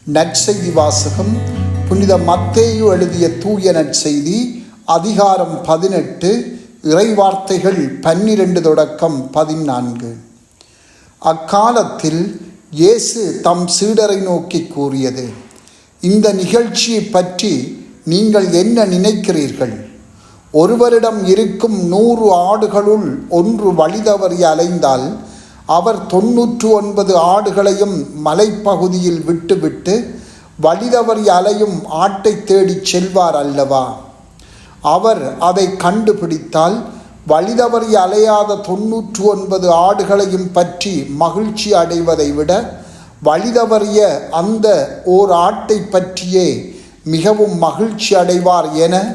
நற்செய்தி வாசகம் புனித மத்தேயு எழுதிய தூய நற்செய்தி அதிகாரம் 18 இறைவார்த்தைகள் 12 தொடக்கம் 14. அக்காலத்தில் இயேசு தம் சீடரை நோக்கி கூறியது: இந்த நிகழ்ச்சியை பற்றி நீங்கள் என்ன நினைக்கிறீர்கள்? ஒருவரிடம் இருக்கும் 100 ஆடுகளுள் ஒன்று வழிதவறி அலைந்தால் அவர் 99 ஆடுகளையும் மலைப்பகுதியில் விட்டுவிட்டு வழிதவறி அலையும் ஆட்டை தேடிச் செல்வார் அல்லவா? அவர் அதை கண்டுபிடித்தால் வழிதவறி அலையாத 99 ஆடுகளையும் பற்றி மகிழ்ச்சி அடைவதை விட வழிதவறிய அந்த ஓர் ஆட்டை பற்றியே மிகவும் மகிழ்ச்சி அடைவார் என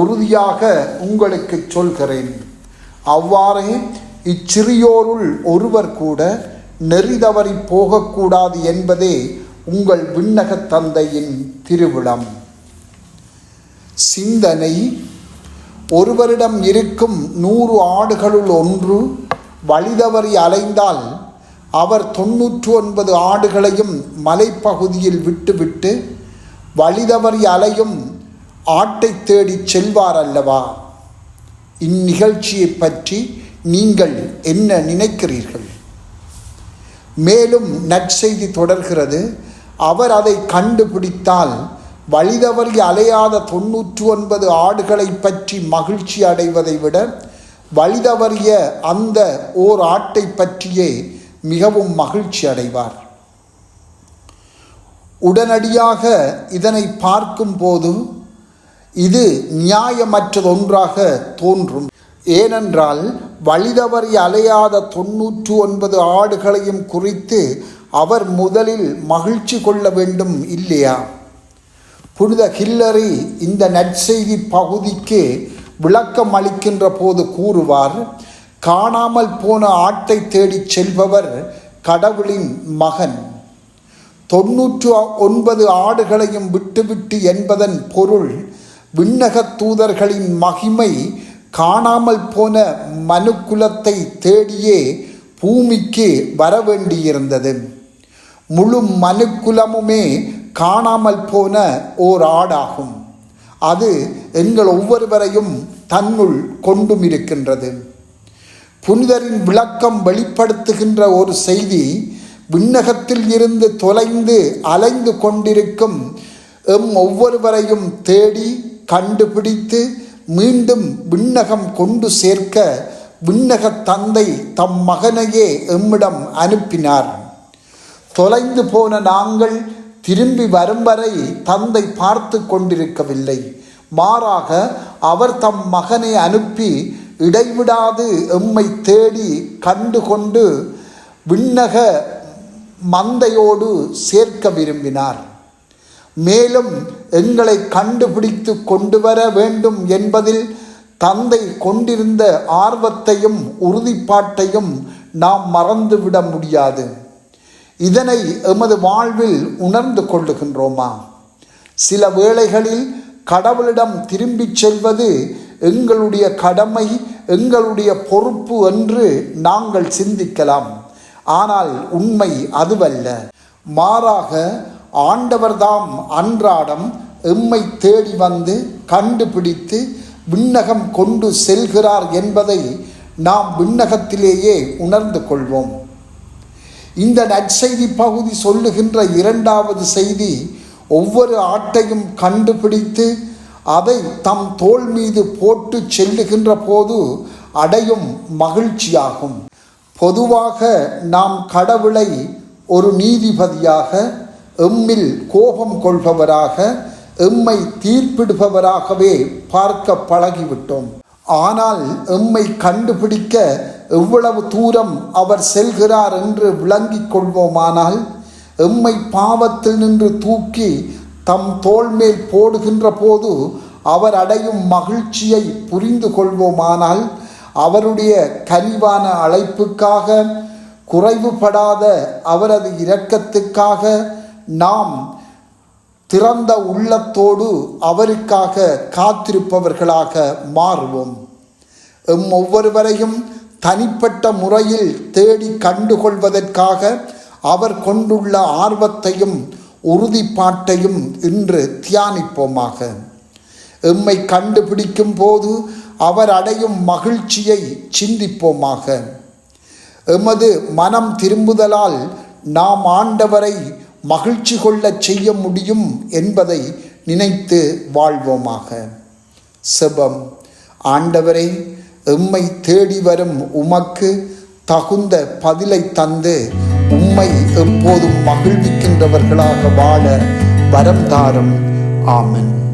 உறுதியாக உங்களுக்கு சொல்கிறேன். அவ்வாறே இச்சிறியோருள் ஒருவர் கூட நெறி தவறி போகக்கூடாது என்பதே உங்கள் விண்ணக தந்தையின் திருவிழம். சிந்தனை: ஒருவரிடம் இருக்கும் 100 ஆடுகளுள் ஒன்று வழிதவறி அலைந்தால் அவர் 99 ஆடுகளையும் மலைப்பகுதியில் விட்டுவிட்டு வழிதவறி அலையும் ஆட்டை தேடி செல்வார் அல்லவா? இந்நிகழ்ச்சியை பற்றி நீங்கள் என்ன நினைக்கிறீர்கள்? மேலும் நற்செய்தி தொடர்கிறது: அவர் அதை கண்டுபிடித்தால் வழிதவறி அலையாத 99 ஆடுகளை பற்றி மகிழ்ச்சி அடைவதை விட வழிதவறிய அந்த ஓர் ஆட்டை பற்றியே மிகவும் மகிழ்ச்சி அடைவார். உடனடியாக இதனை பார்க்கும்போது இது நியாயமற்றதொன்றாக தோன்றும். ஏனென்றால் வழிதவறி அலையாத 99 ஆடுகளையும் குறித்து அவர் முதலில் மகிழ்ச்சி கொள்ள வேண்டும் இல்லையா? புனித ஹில்லரி இந்த நற்செய்தி பகுதிக்கு விளக்கம் அளிக்கின்ற போது கூறுவார்: காணாமல் போன ஆட்டை தேடிச் செல்பவர் கடவுளின் மகன். 99 ஆடுகளையும் விட்டுவிட்டு என்பதன் பொருள் விண்ணகத் தூதர்களின் மகிமை காணாமல் போன மனுக்குலத்தை தேடியே பூமிக்கு வரவேண்டியிருந்தது. முழு மனுக்குலமுமே காணாமல் போன ஓர் ஆடாகும். அது எங்கள் ஒவ்வொருவரையும் தன்னுள் கொண்டும் இருக்கின்றது. புனிதரின் விளக்கம் வெளிப்படுத்துகின்ற ஒரு செய்தி விண்ணகத்தில் இருந்து தொலைந்து அலைந்து கொண்டிருக்கும் ஒவ்வொருவரையும் தேடி கண்டுபிடித்து மீண்டும் விண்ணகம் கொண்டு சேர்க்க விண்ணக தந்தை தம் மகனையே எம்மிடம் அனுப்பினார். தொலைந்து போன நாங்கள் திரும்பி வரும் வரை தந்தை பார்த்து கொண்டிருக்கவில்லை. மாறாக அவர் தம் மகனை அனுப்பி இடைவிடாது எம்மை தேடி கண்டுகொண்டு விண்ணக மந்தையோடு சேர்க்க விரும்பினார். மேலும் எங்களை கண்டுபிடித்து கொண்டு வர வேண்டும் என்பதில் தந்தை கொண்டிருந்த ஆர்வத்தையும் உறுதிப்பாட்டையும் நாம் மறந்துவிட முடியாது. இதனை எமது வாழ்வில் உணர்ந்து கொள்ளுகின்றோமா? சில வேளைகளில் கடவுளிடம் திரும்பிச் செல்வது எங்களுடைய கடமை, எங்களுடைய பொறுப்பு என்று நாங்கள் சிந்திக்கலாம். ஆனால் உண்மை அதுவல்ல. மாறாக ஆண்டவர்தாம் அன்றாடம் எம்மை தேடி வந்து கண்டுபிடித்து விண்ணகம் கொண்டு செல்கிறார் என்பதை நாம் விண்ணகத்திலேயே உணர்ந்து கொள்வோம். இந்த நற்செய்தி பகுதி சொல்லுகின்ற இரண்டாவது செய்தி ஒவ்வொரு ஆட்டையும் கண்டுபிடித்து அதை தம் தோள் மீது போட்டு செல்லுகின்ற போது அடையும் மகிழ்ச்சியாகும். பொதுவாக நாம் கடவுளை ஒரு நீதிபதியாக, எம்மில் கோபம் கொள்பவராக, எம்மை தீர்ப்பிடுபவராகவே பார்க்க பழகிவிட்டோம். ஆனால் எம்மை கண்டுபிடிக்க எவ்வளவு தூரம் அவர் செல்கிறார் என்று விளங்கிக் கொள்வோமானால், எம்மை பாவத்தில் நின்று தூக்கி தம் தோள் மேல் போடுகின்ற போது அவர் அடையும் மகிழ்ச்சியை புரிந்து கொள்வோமானால், அவருடைய கனிவான அழைப்புக்காக, குறைவுபடாத அவரது இரக்கத்துக்காக நாம் திறந்த உள்ளத்தோடு அவருக்காக காத்திருப்பவர்களாக மாறுவோம். ஒவ்வொருவரையும் தனிப்பட்ட முறையில் தேடி கண்டுகொள்வதற்காக அவர் கொண்டுள்ள ஆர்வத்தையும் உறுதிப்பாட்டையும் இன்று தியானிப்போமாக. எம்மை கண்டுபிடிக்கும் போது அவர் அடையும் மகிழ்ச்சியை சிந்திப்போமாக. எமது மனம் திரும்புதலால் நாம் ஆண்டவரை மகிழ்ச்சி கொள்ளச் செய்ய முடியும் என்பதை நினைத்து வாழ்வோமாக. செபம். ஆண்டவரே, எம்மை தேடி வரும் உமக்கு தகுந்த பதிலை தந்து உம்மை எப்போதும் மகிழ்விக்கின்றவர்களாக வாழ வரம் தாரும். ஆமென்.